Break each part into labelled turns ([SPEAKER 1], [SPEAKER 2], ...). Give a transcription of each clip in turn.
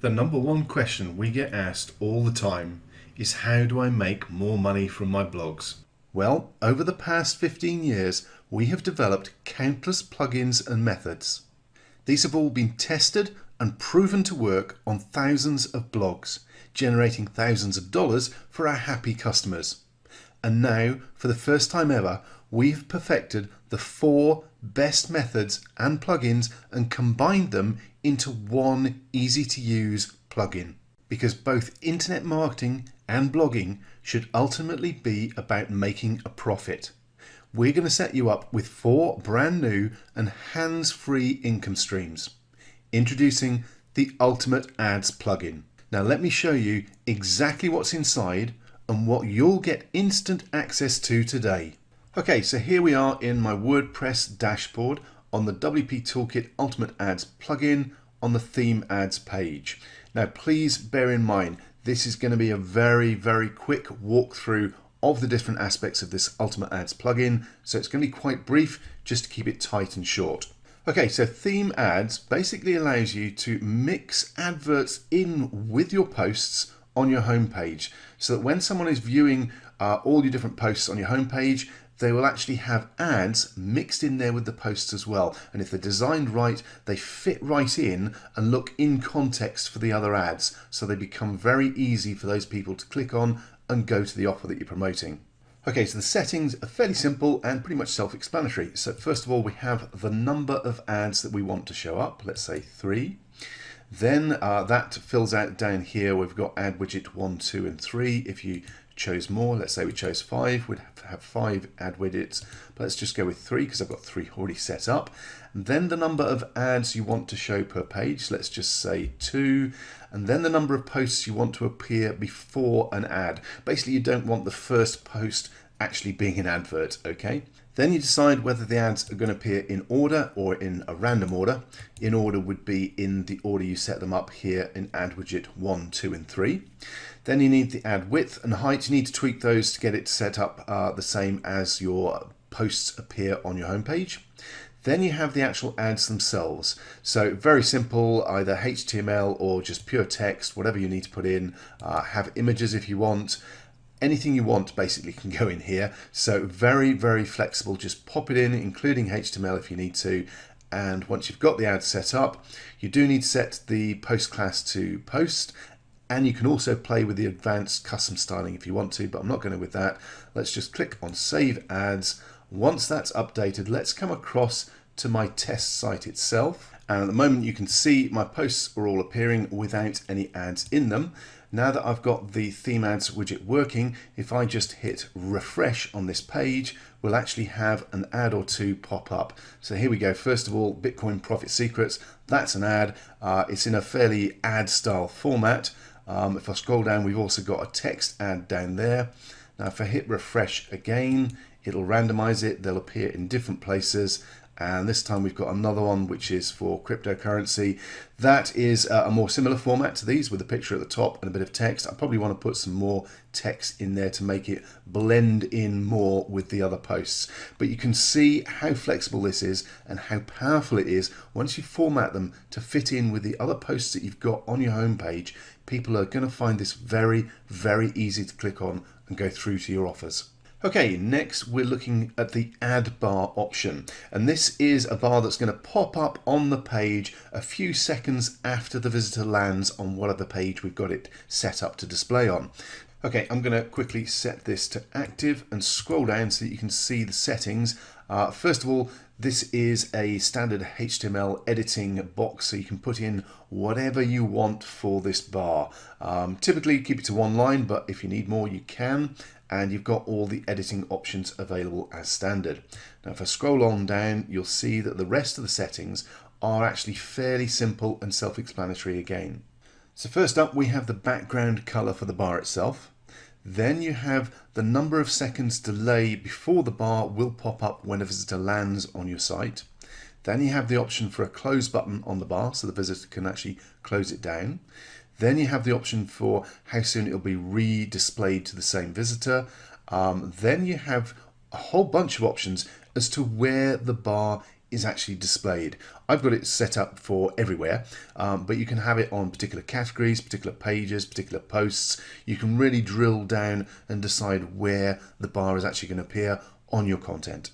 [SPEAKER 1] The number one question we get asked all the time is, how do I make more money from my blogs? Well, over the past 15 years, we have developed countless plugins and methods. These have all been tested and proven to work on thousands of blogs, generating thousands of dollars for our happy customers. And now, for the first time ever, we've perfected the 4 best methods and plugins and combined them into one easy to use plugin. Because both internet marketing and blogging should ultimately be about making a profit. We're going to set you up with 4 brand new and hands-free income streams. Introducing the Ultimate Ads plugin. Now let me show you exactly what's inside and what you'll get instant access to today. Okay, so here we are in my WordPress dashboard on the WP Toolkit Ultimate Ads plugin on the Theme Ads page. Now please bear in mind, this is going to be a very quick walkthrough of the different aspects of this Ultimate Ads plugin, so it's going to be quite brief just to keep it tight and short. Okay, so Theme Ads basically allows you to mix adverts in with your posts on your homepage, so that when someone is viewing all your different posts on your homepage, they will actually have ads mixed in there with the posts as well. And if they're designed right, they fit right in and look in context for the other ads, so they become very easy for those people to click on and go to the offer that you're promoting. Okay, so the settings are fairly simple and pretty much self-explanatory. So first of all, we have the number of ads that we want to show up. Let's say 3. Then that fills out down here. We've got ad widget 1, 2, and 3. If you chose more, let's say we chose 5, we'd have to have 5 ad widgets, but let's just go with 3 because I've got 3 already set up. And then the number of ads you want to show per page, let's just say 2, and then the number of posts you want to appear before an ad. Basically, you don't want the first post actually being an advert, okay? Then you decide whether the ads are going to appear in order or in a random order. In order would be in the order you set them up here in ad widget 1, 2, and 3. Then you need the ad width and height. You need to tweak those to get it set up the same as your posts appear on your homepage. Then you have the actual ads themselves. So very simple, either HTML or just pure text, whatever you need to put in. Have images if you want. Anything you want basically can go in here. So very flexible. Just pop it in, including HTML if you need to. And once you've got the ad set up, you do need to set the post class to post. And you can also play with the advanced custom styling if you want to, but I'm not going to with that. Let's just click on Save Ads. Once that's updated, let's come across to my test site itself. And at the moment you can see my posts are all appearing without any ads in them. Now that I've got the Theme Ads widget working, if I just hit refresh on this page, we'll actually have an ad or 2 pop up. So here we go. First of all, Bitcoin Profit Secrets. That's an ad. It's in a fairly ad style format. If I scroll down, we've also got a text ad down there. Now if I hit refresh again, it'll randomize it. They'll appear in different places. And this time we've got another one which is for cryptocurrency. That is a more similar format to these, with a picture at the top and a bit of text. I probably want to put some more text in there to make it blend in more with the other posts. But you can see how flexible this is and how powerful it is. Once you format them to fit in with the other posts that you've got on your homepage, people are going to find this very easy to click on and go through to your offers. Okay, next we're looking at the ad bar option, and this is a bar that's going to pop up on the page a few seconds after the visitor lands on whatever page we've got it set up to display on. Okay, I'm going to quickly set this to active and scroll down so that you can see the settings. First of all, this is a standard HTML editing box, so you can put in whatever you want for this bar. Typically keep it to 1 line, but if you need more you can. And you've got all the editing options available as standard. Now if I scroll on down, you'll see that the rest of the settings are actually fairly simple and self-explanatory again. So first up, we have the background color for the bar itself. Then you have the number of seconds delay before the bar will pop up when a visitor lands on your site. Then you have the option for a close button on the bar, so the visitor can actually close it down. Then you have the option for how soon it'll be re-displayed to the same visitor. Then you have a whole bunch of options as to where the bar is actually displayed. I've got it set up for everywhere, but you can have it on particular categories, particular pages, particular posts. You can really drill down and decide where the bar is actually going to appear on your content.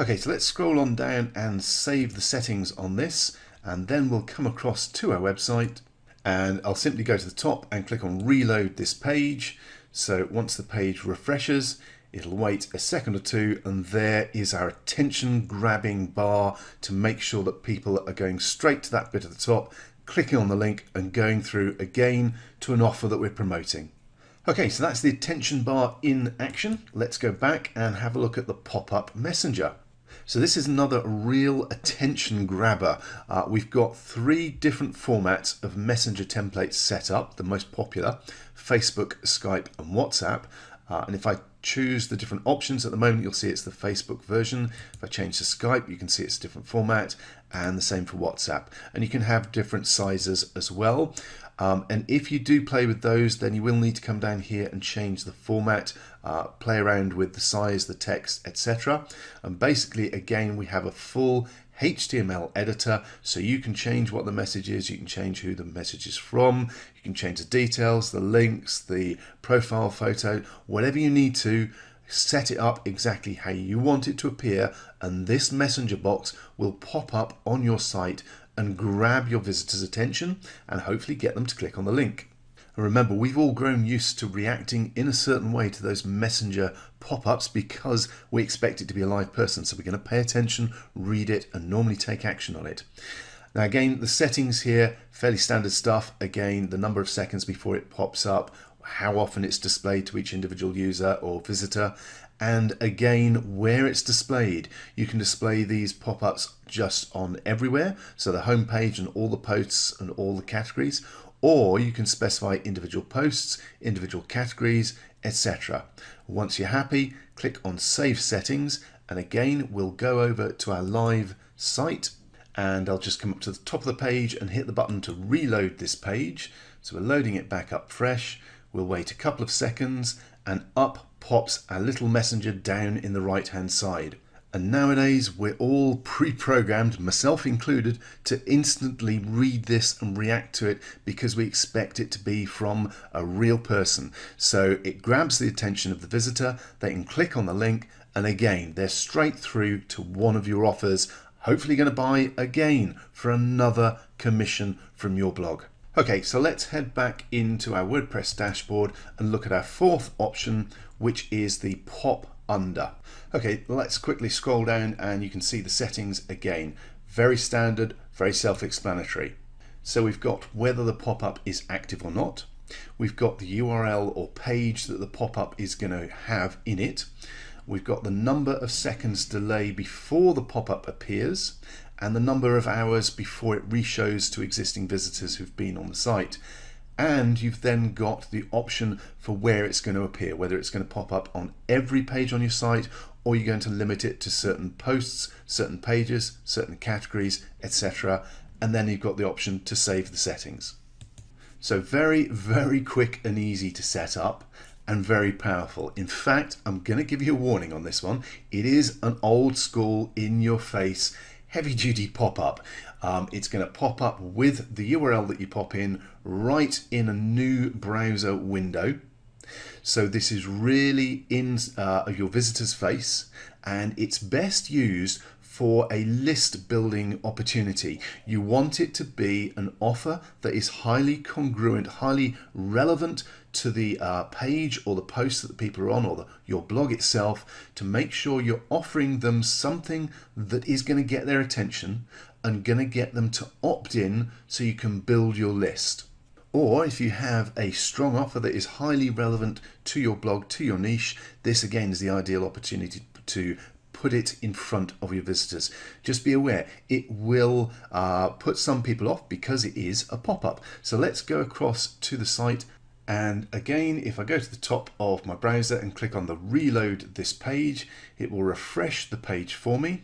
[SPEAKER 1] Okay, so let's scroll on down and save the settings on this, and then we'll come across to our website, and I'll simply go to the top and click on reload this page. So once the page refreshes, it'll wait a second or two, and there is our attention grabbing bar to make sure that people are going straight to that bit at the top, clicking on the link and going through again to an offer that we're promoting. Okay, so that's the attention bar in action. Let's go back and have a look at the pop-up messenger. So this is another real attention grabber. We've got 3 different formats of messenger templates set up, the most popular: Facebook, Skype and WhatsApp. And if I choose the different options at the moment, you'll see it's the Facebook version. If I change to Skype, you can see it's a different format, and the same for WhatsApp. And you can have different sizes as well. And if you do play with those, then you will need to come down here and change the format, play around with the size, the text, etc. And basically, again, we have a full HTML editor, so you can change what the message is, you can change who the message is from, you can change the details, the links, the profile photo, whatever you need to. Set it up exactly how you want it to appear, and this messenger box will pop up on your site and grab your visitors' attention and hopefully get them to click on the link. And remember, we've all grown used to reacting in a certain way to those messenger pop-ups because we expect it to be a live person. So we're going to pay attention, read it, and normally take action on it. Now again, the settings here, fairly standard stuff. Again, the number of seconds before it pops up, how often it's displayed to each individual user or visitor, and again, where it's displayed. You can display these pop-ups just on everywhere, so the home page and all the posts and all the categories, or you can specify individual posts, individual categories, etc. Once you're happy, click on Save Settings, and again, we'll go over to our live site, and I'll just come up to the top of the page and hit the button to reload this page. So we're loading it back up fresh. We'll wait a couple of seconds, and up pops our little messenger down in the right hand side. And nowadays we're all pre-programmed, myself included, to instantly read this and react to it because we expect it to be from a real person. So it grabs the attention of the visitor, they can click on the link, and again they're straight through to one of your offers, hopefully going to buy again for another commission from your blog. Okay, so let's head back into our WordPress dashboard and look at our 4th option, which is the pop under. Okay, let's quickly scroll down and you can see the settings again. Very standard, very self-explanatory. So we've got whether the pop-up is active or not. We've got the URL or page that the pop-up is going to have in it. We've got the number of seconds delay before the pop-up appears, and the number of hours before it reshows to existing visitors who've been on the site. And you've then got the option for where it's going to appear, whether it's going to pop up on every page on your site, or you're going to limit it to certain posts, certain pages, certain categories, etc. And then you've got the option to save the settings. So very, very quick and easy to set up, and very powerful. In fact, I'm going to give you a warning on this one. It is an old school, in your face, heavy duty pop-up. It's going to pop up with the URL that you pop in right in a new browser window. So this is really in your visitor's face, and it's best used for a list building opportunity. You want it to be an offer that is highly congruent, highly relevant to the page or the post that the people are on, or your blog itself, to make sure you're offering them something that is going to get their attention and going to get them to opt in so you can build your list. Or if you have a strong offer that is highly relevant to your blog, to your niche, this again is the ideal opportunity to put it in front of your visitors. Just be aware, it will put some people off because it is a pop-up. So let's go across to the site, and again, if I go to the top of my browser and click on the reload this page, it will refresh the page for me,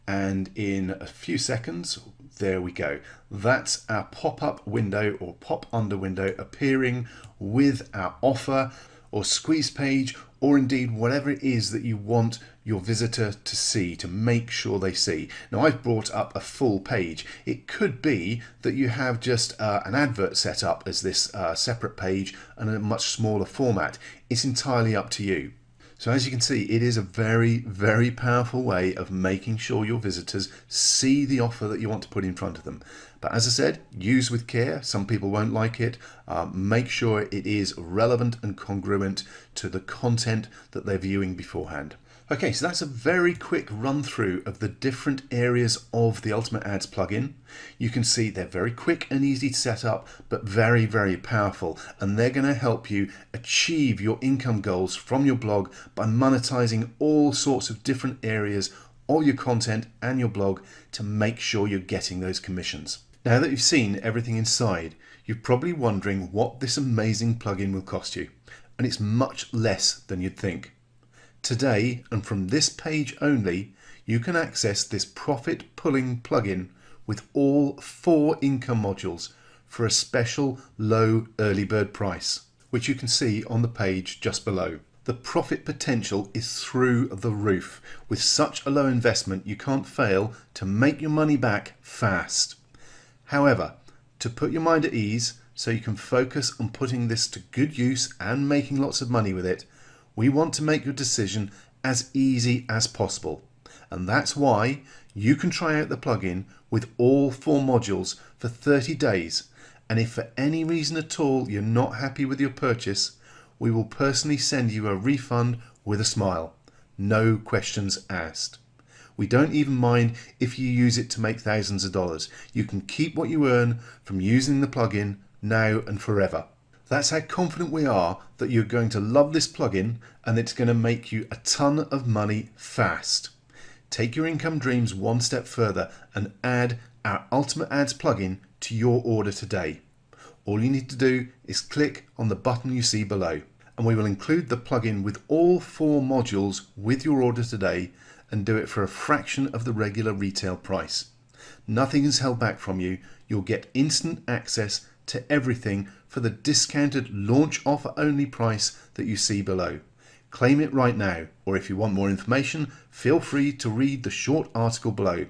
[SPEAKER 1] and in a few seconds, there we go. That's our pop-up window or pop under window appearing with our offer or squeeze page or indeed whatever it is that you want your visitor to see, to make sure they see. Now I've brought up a full page. It could be that you have just an advert set up as this separate page and a much smaller format. It's entirely up to you. So as you can see, it is a very, very powerful way of making sure your visitors see the offer that you want to put in front of them. But as I said, use with care. Some people won't like it. Make sure it is relevant and congruent to the content that they're viewing beforehand. Okay, so that's a very quick run through of the different areas of the Ultimate Ads plugin. You can see they're very quick and easy to set up, but very, very powerful. And they're going to help you achieve your income goals from your blog by monetizing all sorts of different areas of your content and your blog to make sure you're getting those commissions. Now that you've seen everything inside, you're probably wondering what this amazing plugin will cost you. And it's much less than you'd think. Today, and from this page only, you can access this profit pulling plugin with all 4 income modules for a special low early bird price, which you can see on the page just below. The profit potential is through the roof. With such a low investment, you can't fail to make your money back fast. However, to put your mind at ease so you can focus on putting this to good use and making lots of money with it, we want to make your decision as easy as possible. And that's why you can try out the plugin with all 4 modules for 30 days. And if for any reason at all you're not happy with your purchase, we will personally send you a refund with a smile. No questions asked. We don't even mind if you use it to make thousands of dollars. You can keep what you earn from using the plugin now and forever. That's how confident we are that you're going to love this plugin and it's going to make you a ton of money fast. Take your income dreams one step further and add our Ultimate Ads plugin to your order today. All you need to do is click on the button you see below, and we will include the plugin with all 4 modules with your order today and do it for a fraction of the regular retail price. Nothing is held back from you. You'll get instant access to everything for the discounted launch offer only price that you see below. Claim it right now, or if you want more information, feel free to read the short article below,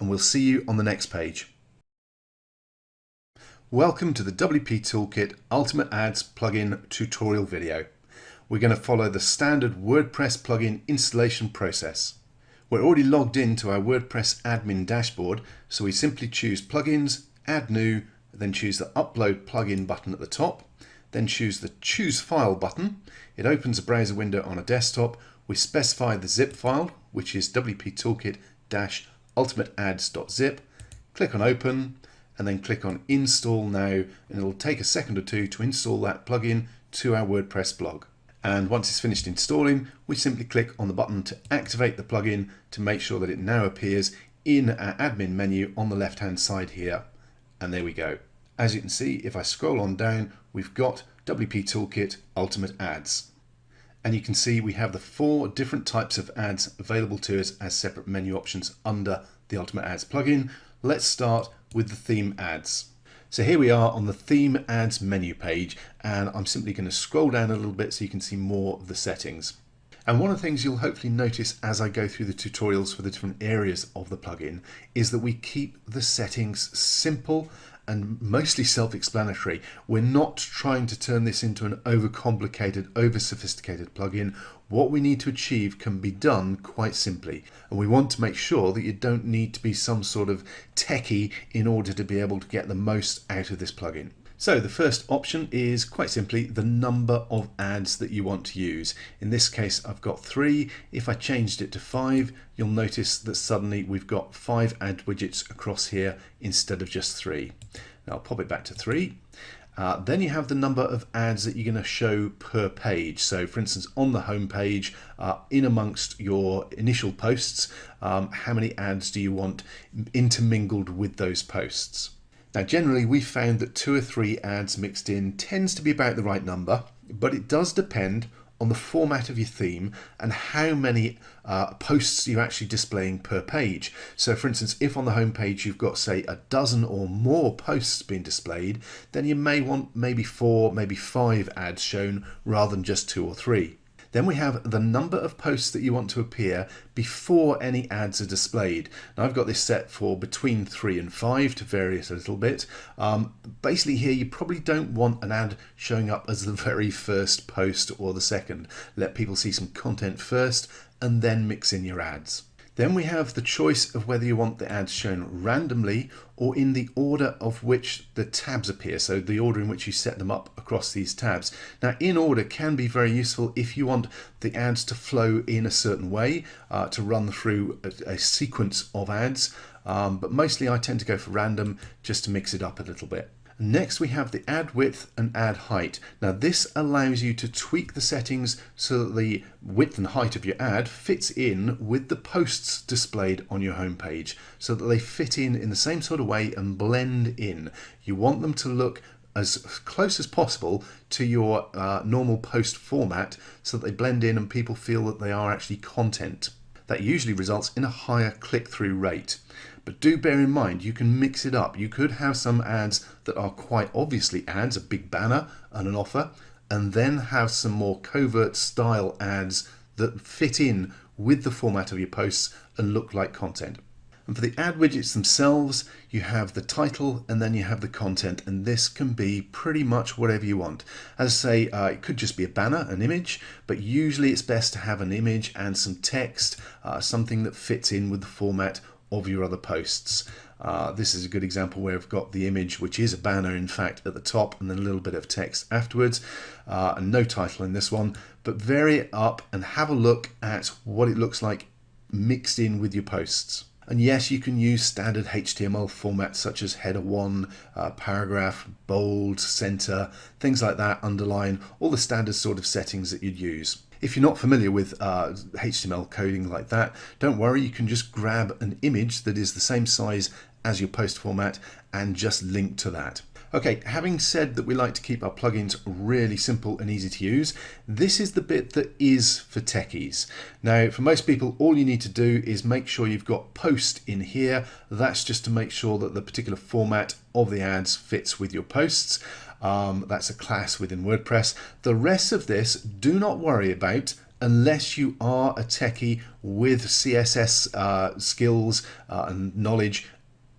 [SPEAKER 1] and we'll see you on the next page. Welcome to the WP Toolkit Ultimate Ads plugin tutorial video. We're going to follow the standard WordPress plugin installation process. We're already logged into our WordPress admin dashboard, so we simply choose Plugins, Add New, then choose the Upload Plugin button at the top, then choose the Choose File button. It opens a browser window on a desktop. We specify the zip file, which is wp-toolkit-ultimateads.zip. Click on Open, and then click on Install Now, and it'll take a second or two to install that plugin to our WordPress blog. And once it's finished installing, we simply click on the button to activate the plugin to make sure that it now appears in our admin menu on the left hand side here. And there we go. As you can see, if I scroll on down, we've got WP Toolkit Ultimate Ads. And you can see we have the 4 different types of ads available to us as separate menu options under the Ultimate Ads plugin. Let's start with the theme ads. So here we are on the theme ads menu page, and I'm simply going to scroll down a little bit so you can see more of the settings. And one of the things you'll hopefully notice as I go through the tutorials for the different areas of the plugin is that we keep the settings simple and mostly self-explanatory. We're not trying to turn this into an overcomplicated, over-sophisticated plugin. What we need to achieve can be done quite simply. And we want to make sure that you don't need to be some sort of techie in order to be able to get the most out of this plugin. So the first option is quite simply the number of ads that you want to use. In this case, I've got 3. If I changed it to 5, you'll notice that suddenly we've got 5 ad widgets across here instead of just 3. Now I'll pop it back to 3. Then you have the number of ads that you're going to show per page. So for instance, on the home page, in amongst your initial posts, how many ads do you want intermingled with those posts? Now generally we've found that 2 or 3 ads mixed in tends to be about the right number, but it does depend on the format of your theme and how many posts you're actually displaying per page. So for instance, if on the home page you've got say a dozen or more posts being displayed, then you may want maybe 4, maybe 5 ads shown rather than just 2 or 3. Then we have the number of posts that you want to appear before any ads are displayed. Now I've got this set for between 3 and 5 to vary it a little bit. Basically here you probably don't want an ad showing up as the very first post or the second. Let people see some content first and then mix in your ads. Then we have the choice of whether you want the ads shown randomly or in the order of which the tabs appear, so the order in which you set them up across these tabs. Now in order can be very useful if you want the ads to flow in a certain way, to run through a sequence of ads, but mostly I tend to go for random just to mix it up a little bit. Next we have the ad width and ad height. Now this allows you to tweak the settings so that the width and height of your ad fits in with the posts displayed on your homepage, so that they fit in the same sort of way and blend in. You want them to look as close as possible to your normal post format so that they blend in and people feel that they are actually content. That usually results in a higher click-through rate. But do bear in mind, you can mix it up. You could have some ads that are quite obviously ads, a big banner and an offer, and then have some more covert style ads that fit in with the format of your posts and look like content. And for the ad widgets themselves, you have the title and then you have the content, and this can be pretty much whatever you want. As I say, it could just be a banner, an image, but usually it's best to have an image and some text, something that fits in with the format of your other posts. This is a good example where I've got the image, which is a banner in fact at the top, and then a little bit of text afterwards, and no title in this one, but vary it up and have a look at what it looks like mixed in with your posts. And yes, you can use standard HTML formats such as header 1, paragraph, bold, center, things like that, underline, all the standard sort of settings that you'd use. If you're not familiar with HTML coding like that, don't worry, you can just grab an image that is the same size as your post format and just link to that. Okay, having said that we like to keep our plugins really simple and easy to use, this is the bit that is for techies. Now, for most people, all you need to do is make sure you've got post in here. That's just to make sure that the particular format of the ads fits with your posts. That's a class within WordPress. The rest of this, do not worry about unless you are a techie with CSS skills and knowledge.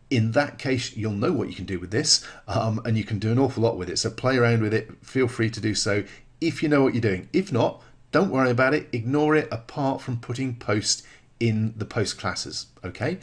[SPEAKER 1] In that case, you'll know what you can do with this, and you can do an awful lot with it. So play around with it. Feel free to do so if you know what you're doing. If not, don't worry about it. Ignore it apart from putting post in the post classes, okay?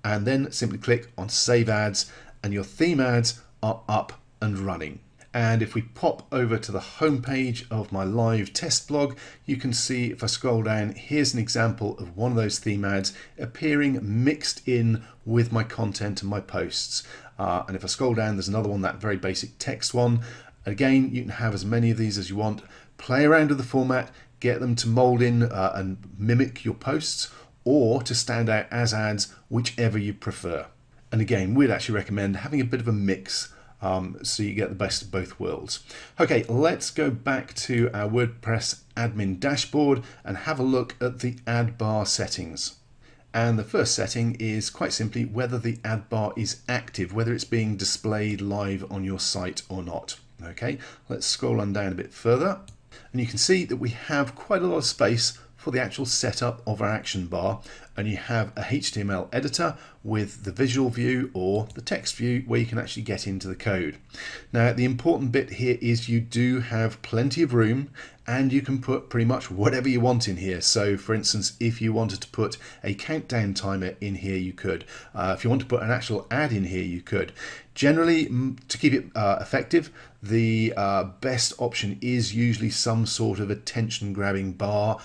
[SPEAKER 1] And then simply click on Save Ads, and your theme ads are up and running. And if we pop over to the home page of my live test blog, you can see if I scroll down, here's an example of one of those theme ads appearing mixed in with my content and my posts. And if I scroll down, there's another one, that very basic text one. Again, you can have as many of these as you want. Play around with the format, get them to mold in and mimic your posts, or to stand out as ads, whichever you prefer. And again, we'd actually recommend having a bit of a mix, so you get the best of both worlds. Okay, let's go back to our WordPress admin dashboard and have a look at the ad bar settings. And the first setting is quite simply whether the ad bar is active, whether it's being displayed live on your site or not. Okay, let's scroll on down a bit further, and you can see that we have quite a lot of space for the actual setup of our action bar, and you have a HTML editor with the visual view or the text view where you can actually get into the code. Now, the important bit here is you do have plenty of room and you can put pretty much whatever you want in here. So for instance, if you wanted to put a countdown timer in here, you could. If you want to put an actual ad in here, you could. Generally, to keep it effective, the best option is usually some sort of attention grabbing bar,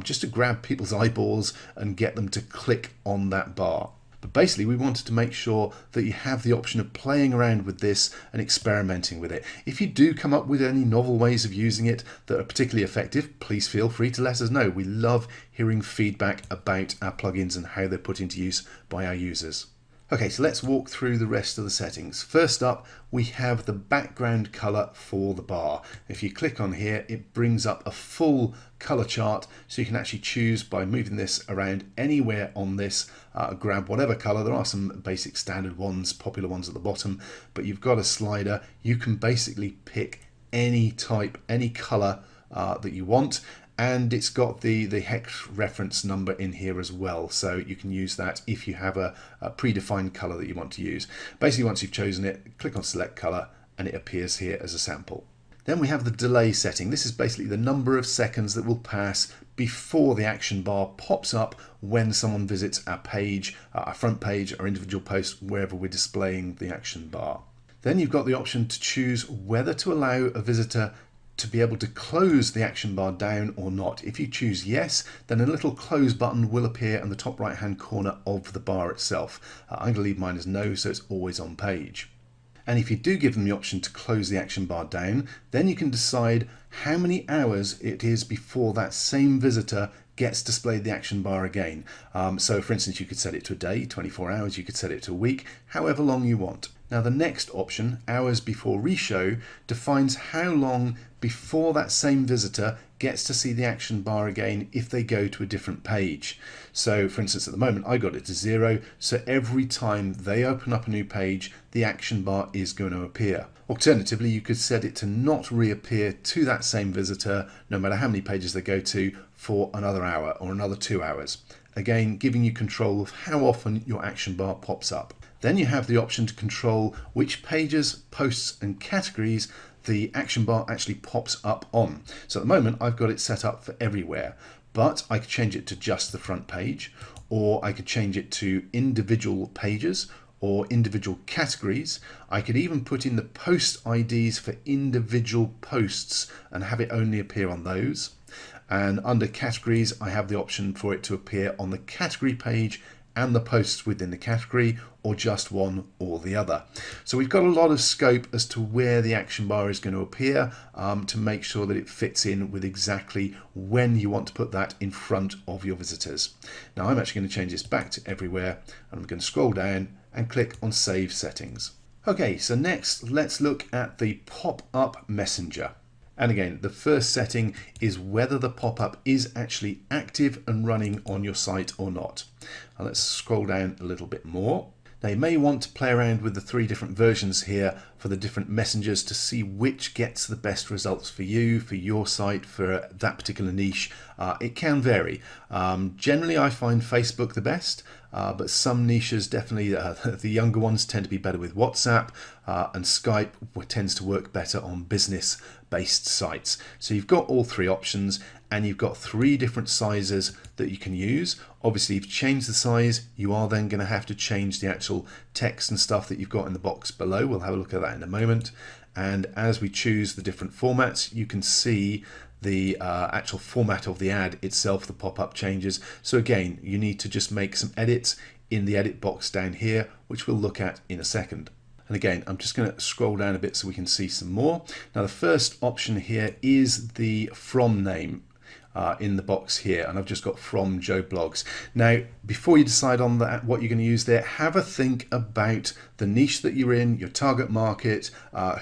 [SPEAKER 1] just to grab people's eyeballs and get them to click on that bar. But basically, we wanted to make sure that you have the option of playing around with this and experimenting with it. If you do come up with any novel ways of using it that are particularly effective, please feel free to let us know. We love hearing feedback about our plugins and how they're put into use by our users. Okay, so let's walk through the rest of the settings. First up, we have the background color for the bar. If you click on here, it brings up a full color chart, so you can actually choose by moving this around anywhere on this, grab whatever color. There are some basic standard ones, popular ones at the bottom, but you've got a slider. You can basically pick any type, any color that you want, and it's got the hex reference number in here as well, so you can use that if you have a predefined color that you want to use. Basically, once you've chosen it, click on select color and it appears here as a sample. Then we have the delay setting. This is basically the number of seconds that will pass before the action bar pops up when someone visits our page, our front page, our individual post, wherever we're displaying the action bar. Then you've got the option to choose whether to allow a visitor to be able to close the action bar down or not. If you choose yes, then a little close button will appear in the top right hand corner of the bar itself. I'm going to leave mine as no, so it's always on page. And if you do give them the option to close the action bar down, then you can decide how many hours it is before that same visitor gets displayed the action bar again. So for instance, you could set it to a day, 24 hours, you could set it to a week, however long you want. Now the next option, hours before reshow, defines how long before that same visitor gets to see the action bar again if they go to a different page. So for instance, at the moment I got it to 0, so every time they open up a new page, the action bar is going to appear. Alternatively, you could set it to not reappear to that same visitor no matter how many pages they go to for another hour or another 2 hours. Again, giving you control of how often your action bar pops up. Then you have the option to control which pages, posts and categories the action bar actually pops up on. So at the moment I've got it set up for everywhere, but I could change it to just the front page, or I could change it to individual pages or individual categories. I could even put in the post IDs for individual posts and have it only appear on those. And under categories, I have the option for it to appear on the category page and the posts within the category, or just one or the other. So we've got a lot of scope as to where the action bar is going to appear to make sure that it fits in with exactly when you want to put that in front of your visitors. Now I'm actually going to change this back to everywhere, and I'm going to scroll down and click on Save Settings. Okay, so next let's look at the pop-up messenger. And again, the first setting is whether the pop-up is actually active and running on your site or not. Now let's scroll down a little bit more. Now you may want to play around with the 3 different versions here for the different messengers to see which gets the best results for you, for your site, for that particular niche. It can vary. Generally I find Facebook the best, but some niches, definitely the younger ones, tend to be better with WhatsApp, and Skype tends to work better on business-based sites. So you've got all 3 options, and you've got 3 different sizes that you can use. Obviously, if you change the size, you are then going to have to change the actual text and stuff that you've got in the box below. We'll have a look at that in a moment. And as we choose the different formats, you can see the actual format of the ad itself, the pop-up changes. So again, you need to just make some edits in the edit box down here, which we'll look at in a second. And again, I'm just going to scroll down a bit so we can see some more. Now the first option here is the from name in the box here, and I've just got from Joe Blogs. Now before you decide on that, what you're going to use there, have a think about the niche that you're in, your target market,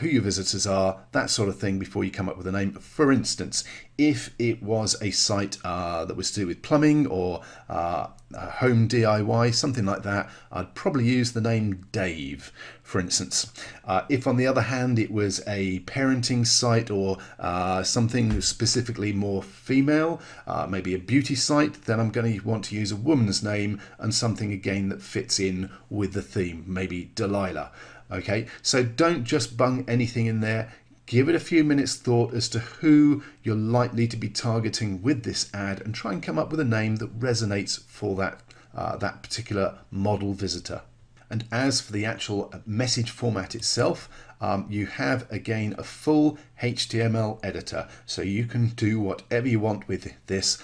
[SPEAKER 1] who your visitors are, that sort of thing before you come up with a name. For instance, if it was a site that was to do with plumbing or home DIY, something like that, I'd probably use the name Dave, for instance. If on the other hand it was a parenting site or something specifically more female, maybe a beauty site, then I'm going to want to use a woman's name and something again that fits in with the theme, maybe Delilah. Okay, so don't just bung anything in there. Give it a few minutes thought as to who you're likely to be targeting with this ad, and try and come up with a name that resonates for that particular model visitor. And as for the actual message format itself, you have again a full HTML editor, so you can do whatever you want with this.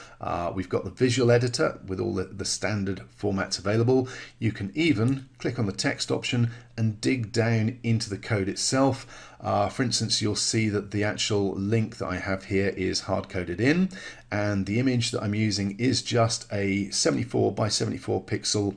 [SPEAKER 1] We've got the visual editor with all the standard formats available. You can even click on the text option and dig down into the code itself. For instance, you'll see that the actual link that I have here is hard-coded in, and the image that I'm using is just a 74 by 74 pixel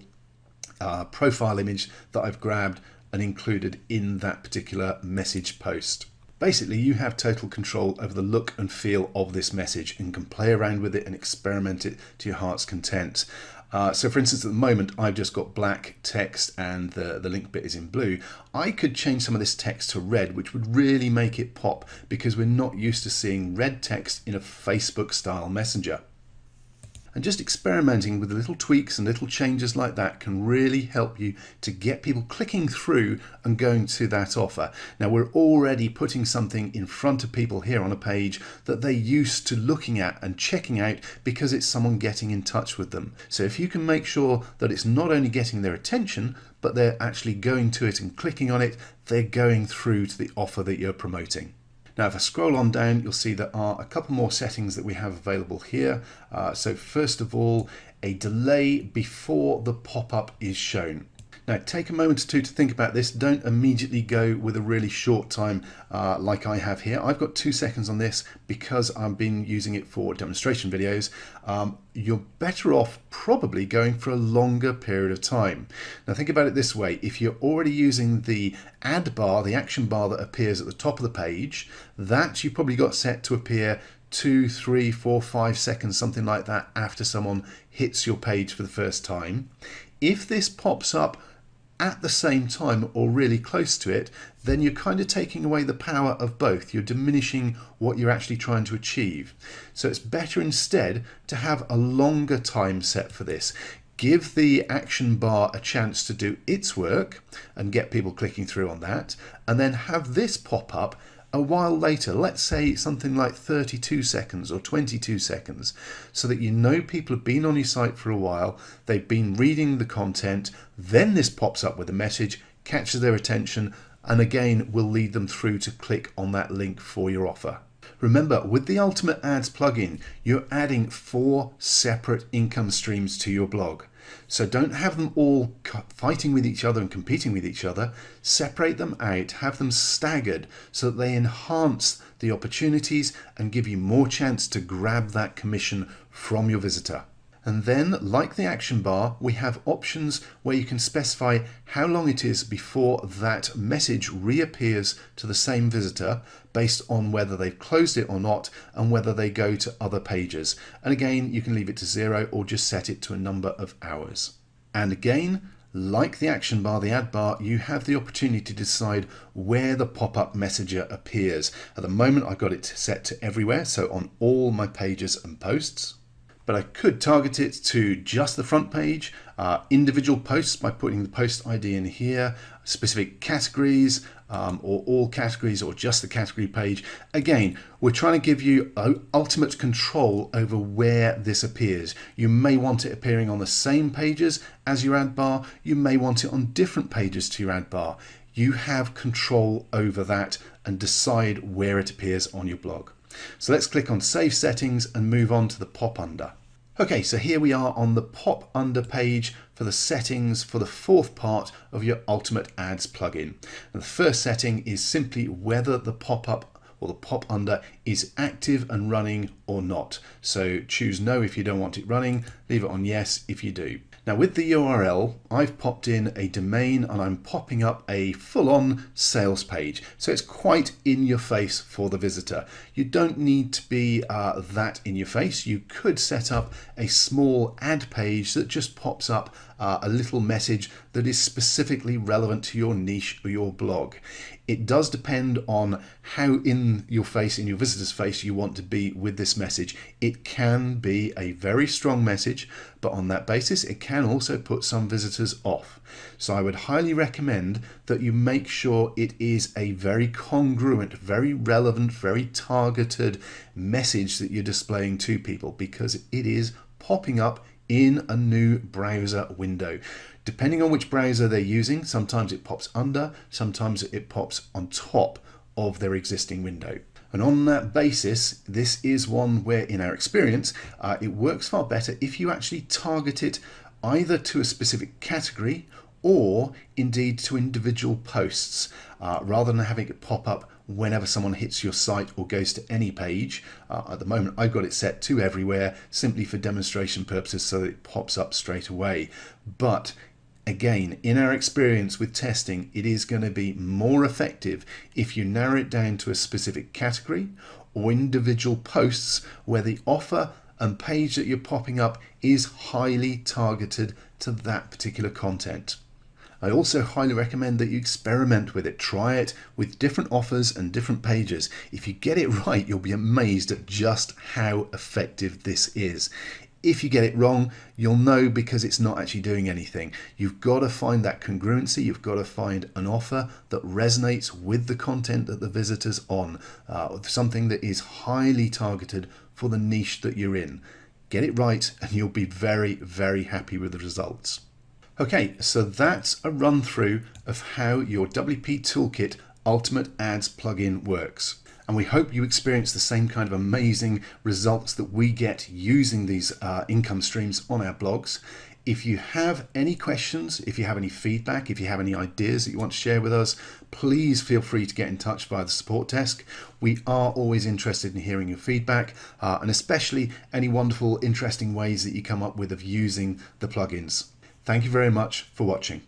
[SPEAKER 1] profile image that I've grabbed and included in that particular message post. Basically, you have total control over the look and feel of this message and can play around with it and experiment it to your heart's content. So for instance, at the moment, I've just got black text and the link bit is in blue. I could change some of this text to red, which would really make it pop because we're not used to seeing red text in a Facebook style messenger. And just experimenting with little tweaks and little changes like that can really help you to get people clicking through and going to that offer. Now, we're already putting something in front of people here on a page that they're used to looking at and checking out because it's someone getting in touch with them. So if you can make sure that it's not only getting their attention, but they're actually going to it and clicking on it, they're going through to the offer that you're promoting. Now, if I scroll on down, you'll see there are a couple more settings that we have available here. So first of all, a delay before the pop-up is shown. Now, take a moment or two to think about this. Don't immediately go with a really short time like I have here. I've got 2 seconds on this because I've been using it for demonstration videos. You're better off probably going for a longer period of time. Now, think about it this way. If you're already using the ad bar, the action bar that appears at the top of the page, that you've probably got set to appear 2, 3, 4, 5 seconds, something like that, after someone hits your page for the first time. If this pops up at the same time or really close to it, then you're kind of taking away the power of both. You're diminishing what you're actually trying to achieve. So it's better instead to have a longer time set for this. Give the action bar a chance to do its work and get people clicking through on that, and then have this pop up a while later, let's say something like 32 seconds or 22 seconds, so that you know people have been on your site for a while, they've been reading the content, then this pops up with a message, catches their attention, and again will lead them through to click on that link for your offer. Remember, with the Ultimate Ads plugin, you're adding 4 separate income streams to your blog. So don't have them all fighting with each other and competing with each other. Separate them out, have them staggered so that they enhance the opportunities and give you more chance to grab that commission from your visitor. And then, like the action bar, we have options where you can specify how long it is before that message reappears to the same visitor based on whether they've closed it or not and whether they go to other pages. And again, you can leave it to 0 or just set it to a number of hours. And again, like the action bar, the ad bar, you have the opportunity to decide where the pop-up messenger appears. At the moment, I've got it set to everywhere, so on all my pages and posts. But I could target it to just the front page, individual posts by putting the post ID in here, specific categories, or all categories, or just the category page. Again, we're trying to give you ultimate control over where this appears. You may want it appearing on the same pages as your ad bar. You may want it on different pages to your ad bar. You have control over that and decide where it appears on your blog. So let's click on Save Settings and move on to the pop under. Okay, so here we are on the pop under page for the settings for the 4th part of your Ultimate Ads plugin. And the first setting is simply whether the pop-up or the pop under is active and running or not. So choose no if you don't want it running, leave it on yes if you do. Now with the URL, I've popped in a domain and I'm popping up a full-on sales page. So it's quite in your face for the visitor. You don't need to be that in your face. You could set up a small ad page that just pops up a little message that is specifically relevant to your niche or your blog. It does depend on how in your face, in your visitor's face, you want to be with this message. It can be a very strong message, but on that basis, it can also put some visitors off. So I would highly recommend that you make sure it is a very congruent, very relevant, very targeted message that you're displaying to people, because it is popping up in a new browser window. Depending on which browser they're using, sometimes it pops under, sometimes it pops on top of their existing window. And on that basis, this is one where, in our experience, it works far better if you actually target it either to a specific category or indeed to individual posts, rather than having it pop up whenever someone hits your site or goes to any page. At the moment, I've got it set to everywhere simply for demonstration purposes so that it pops up straight away. But again, in our experience with testing, it is going to be more effective if you narrow it down to a specific category or individual posts where the offer and page that you're popping up is highly targeted to that particular content. I also highly recommend that you experiment with it. Try it with different offers and different pages. If you get it right, you'll be amazed at just how effective this is. If you get it wrong, you'll know because it's not actually doing anything. You've got to find that congruency. You've got to find an offer that resonates with the content that the visitor's on, something that is highly targeted for the niche that you're in. Get it right and you'll be very, very happy with the results. Okay, so that's a run through of how your WP Toolkit Ultimate Ads plugin works. And we hope you experience the same kind of amazing results that we get using these income streams on our blogs. If you have any questions, if you have any feedback, if you have any ideas that you want to share with us, please feel free to get in touch via the support desk. We are always interested in hearing your feedback and especially any wonderful, interesting ways that you come up with of using the plugins. Thank you very much for watching.